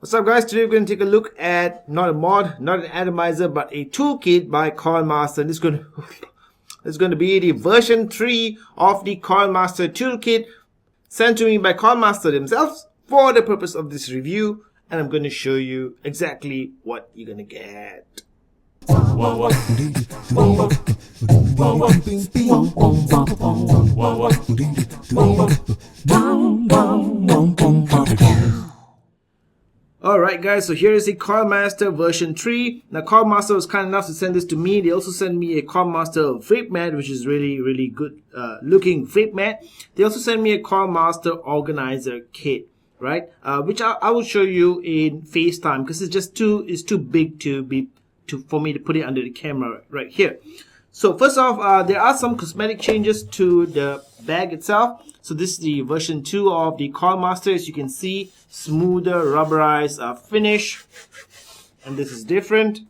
What's up guys, today we're going to take a look at not a mod, not an atomizer, but a toolkit by Coil Master. This is going to be the version 3 of the Coil Master toolkit sent to me by Coil Master themselves for the purpose of this review, and I'm going to show you exactly what you're going to get. Alright guys, so here is the Coil Master version 3. Now Coil Master was kind enough to send this to me. They also sent me a Coil Master vape mat, which is really good looking vape mat. They also sent me a Coil Master organizer kit, right? Which I will show you in FaceTime because it's too big for me to put it under the camera right here. So first off, there are some cosmetic changes to the bag itself. So this is the version 2 of the Coil Master. As you can see, smoother rubberized finish, and this is different,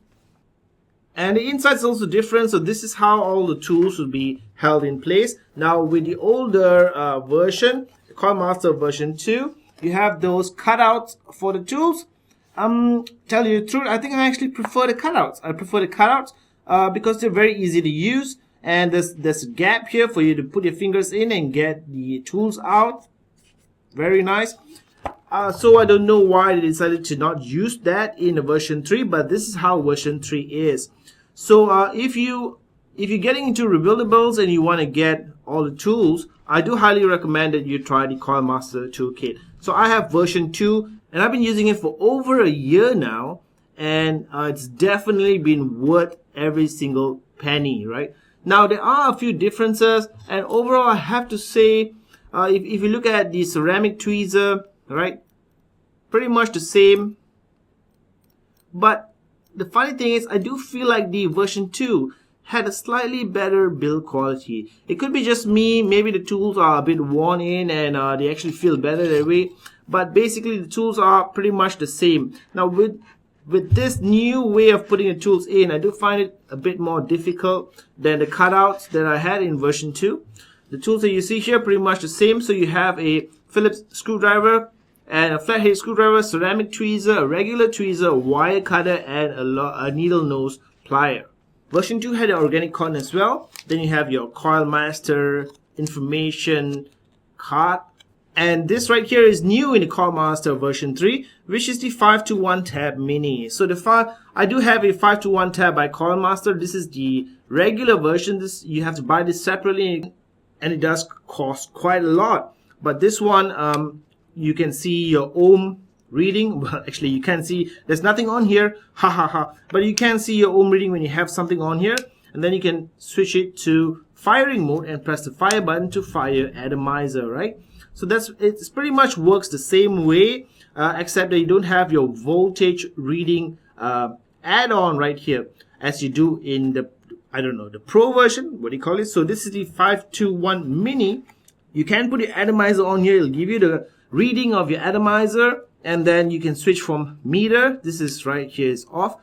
and the inside is also different. So this is how all the tools will be held in place. Now with the older version, the Coil Master version 2, you have those cutouts for the tools. Tell you the truth, I think I actually prefer the cutouts. I prefer the cutouts because they're very easy to use, and there's a gap here for you to put your fingers in and get the tools out. Very nice. So I don't know why they decided to not use that in the version 3, but this is how version 3 is. So if you're getting into rebuildables and you want to get all the tools, I do highly recommend that you try the Coil Master toolkit. So I have version 2 and I've been using it for over a year now, and it's definitely been worth every single penny, right? Now there are a few differences, and overall I have to say, if you look at the ceramic tweezer, right, pretty much the same, but the funny thing is I do feel like the version 2 had a slightly better build quality. It could be just me, maybe the tools are a bit worn in and they actually feel better that way, but basically the tools are pretty much the same. Now with this new way of putting the tools in, I do find it a bit more difficult than the cutouts that I had in version 2. The tools that you see here pretty much the same. So you have a Phillips screwdriver and a flathead screwdriver, ceramic tweezer, a regular tweezer, a wire cutter, and a needle nose plier. Version 2 had an organic cotton as well. Then you have your Coil Master information card. And this right here is new in the Coil Master version 3, which is the 5-to-1 tab mini. So I do have a 5-to-1 tab by Coil Master. This is the regular version. You have to buy this separately, and it does cost quite a lot. But this one, you can see your ohm reading. Well, actually you can see there's nothing on here, but you can see your ohm reading when you have something on here, and then you can switch it to firing mode and press the fire button to fire atomizer, right? So it's pretty much works the same way, except that you don't have your voltage reading add-on right here as you do in the, I don't know, the Pro version, what do you call it? So this is the 5-to-1 mini. You can put your atomizer on here. It'll give you the reading of your atomizer, and then you can switch from meter. This is right here is off.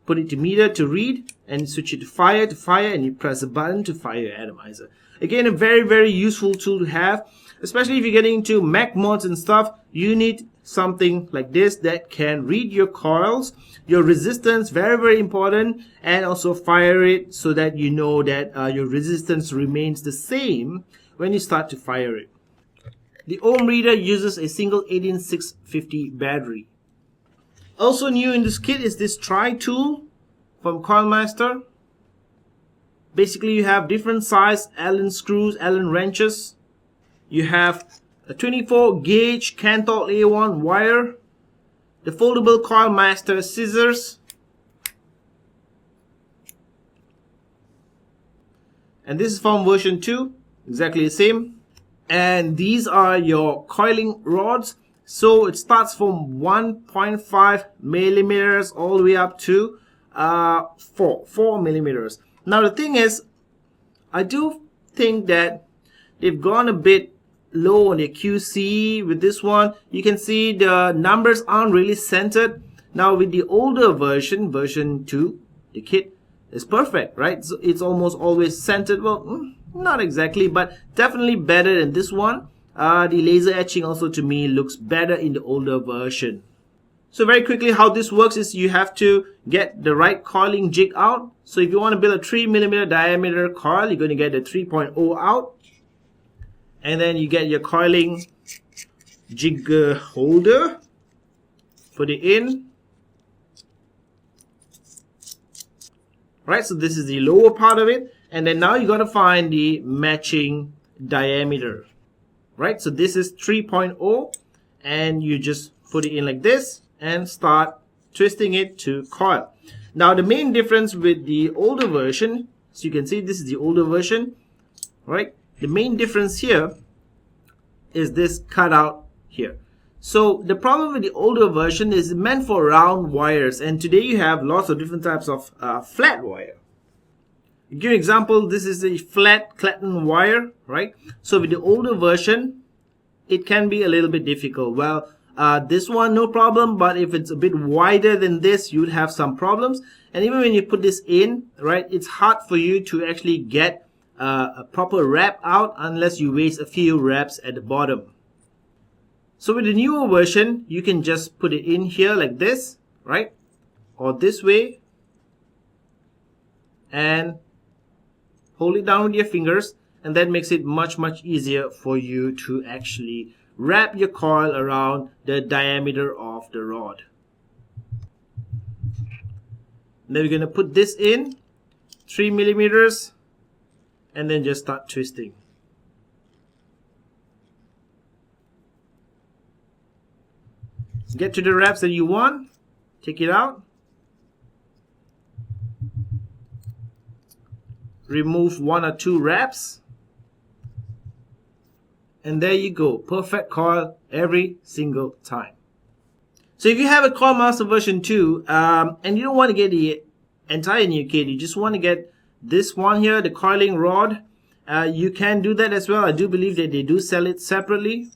Put it to meter to read, and switch it to fire, and you press a button to fire your atomizer. Again, a very useful tool to have, especially if you're getting into Mac mods and stuff. You need something like this that can read your coils, your resistance, very important, and also fire it so that you know that your resistance remains the same when you start to fire it. The ohm reader uses a single 18650 battery. Also new in this kit is this try tool from Coil Master. Basically you have different size Allen screws, Allen wrenches. You have a 24 gauge Canthal A1 wire, the foldable Coil Master scissors, and this is from version 2, exactly the same. And these are your coiling rods. So it starts from 1.5 millimeters all the way up to 4 millimeters. Now the thing is, I do think that they've gone a bit low on the QC with this one. You can see the numbers aren't really centered. Now with the older version, version 2, the kit is perfect, right? So it's almost always centered. Well, not exactly, but definitely better than this one. The laser etching also to me looks better in the older version. So very quickly, how this works is you have to get the right coiling jig out. So if you want to build a 3mm diameter coil, you're going to get the 3.0 out. And then you get your coiling jig holder. Put it in. Right, so this is the lower part of it. And then now you got to find the matching diameter. Right, so this is 3.0. And you just put it in like this and start twisting it to coil. Now the main difference with the older version, so you can see this is the older version, right? The main difference here is this cutout here. So the problem with the older version is meant for round wires, and today you have lots of different types of flat wire. To give you an example, this is a flat Clapton wire, right? So with the older version, it can be a little bit difficult. Well, this one no problem, but if it's a bit wider than this, you would have some problems. And even when you put this in, right, it's hard for you to actually get a proper wrap out unless you waste a few wraps at the bottom. So with the newer version, you can just put it in here like this, right, or this way, and hold it down with your fingers, and that makes it much easier for you to actually wrap your coil around the diameter of the rod. Then we're going to put this in 3mm and then just start twisting. Get to the wraps that you want, take it out, remove 1 or 2 wraps, and there you go, perfect coil every single time. So if you have a Coil Master version 2 and you don't want to get the entire new kit, you just want to get this one here, the coiling rod, you can do that as well. I do believe that they do sell it separately.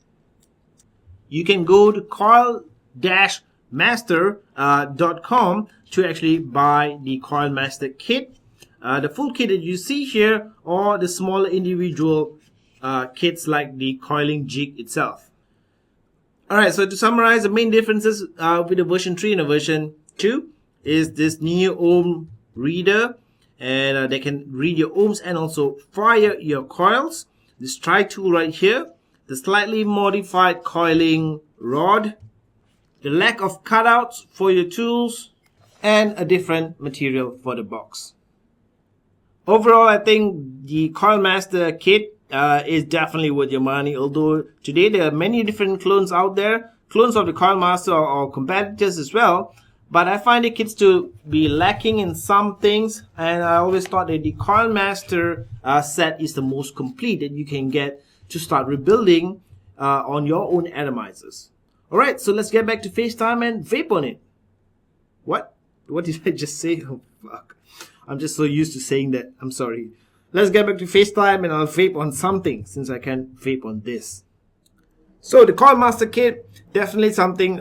You can go to coil-master.com to actually buy the Coil Master kit. The full kit that you see here, or the smaller individual kits like the coiling jig itself. Alright, so to summarize, the main differences with the version 3 and the version 2 is this new ohm reader, and they can read your ohms and also fire your coils. This tri-tool right here, the slightly modified coiling rod, the lack of cutouts for your tools, and a different material for the box. Overall, I think the Coil Master kit is definitely worth your money, although today there are many different clones out there, clones of the Coil Master or competitors as well, but I find the kits to be lacking in some things, and I always thought that the Coil Master set is the most complete that you can get to start rebuilding on your own atomizers. Alright, so let's get back to FaceTime and vape on it. What did I just say? Oh fuck, I'm just so used to saying that, I'm sorry. Let's get back to FaceTime and I'll vape on something since I can't vape on this. So the Coil Master kit, definitely something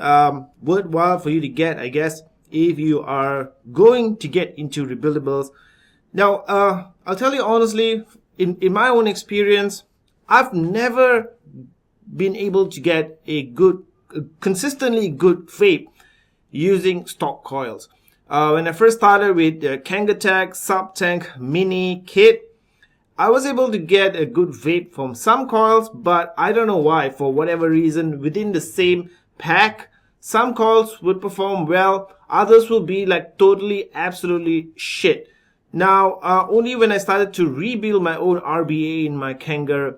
worthwhile for you to get, I guess, if you are going to get into rebuildables. Now, I'll tell you honestly, in my own experience, I've never been able to get a consistently good vape using stock coils. When I first started with the Kangatech Sub-Tank Mini kit, I was able to get a good vape from some coils, but I don't know why. For whatever reason, within the same pack, some coils would perform well, others will be like totally, absolutely shit. Now, only when I started to rebuild my own RBA in my Kanga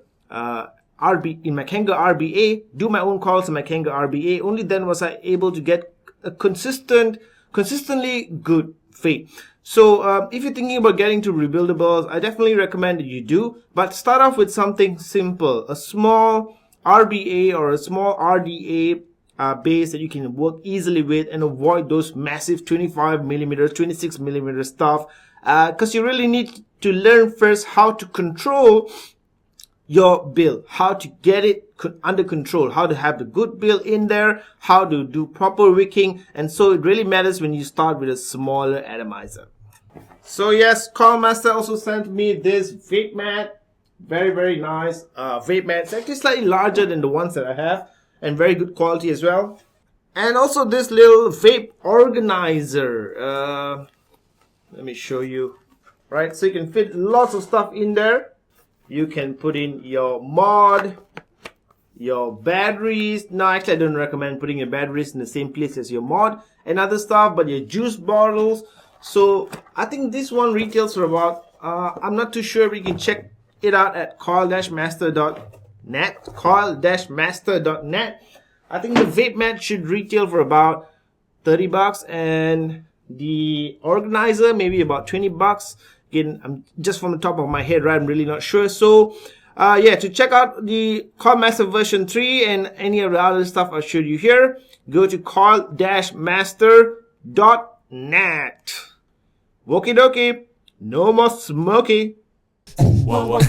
RBA, do my own coils in my Kanga RBA, only then was I able to get a consistently good vape. So if you're thinking about getting to rebuildables, I definitely recommend that you do, but start off with something simple, a small RBA or a small RDA base that you can work easily with, and avoid those massive 25mm, 26mm stuff, because you really need to learn first how to control your build, how to get it under control, how to have the good build in there, how to do proper wicking, and so it really matters when you start with a smaller atomizer. So yes, Coil Master also sent me this vape mat, very nice vape mat. It's actually slightly larger than the ones that I have, and very good quality as well. And also this little vape organizer. Let me show you. Right, so you can fit lots of stuff in there. You can put in your mod, your batteries. No, actually I don't recommend putting your batteries in the same place as your mod and other stuff, but your juice bottles. So I think this one retails for about, I'm not too sure, we can check it out at coil-master.net, coil-master.net. I think the vape mat should retail for about 30 bucks and the organizer maybe about 20 bucks. Again, I'm just from the top of my head, right? I'm really not sure. So yeah, to check out the Coil Master version 3 and any of the other stuff I showed you here, go to coil-master.net. Okie dokie, no more smoky. Wow.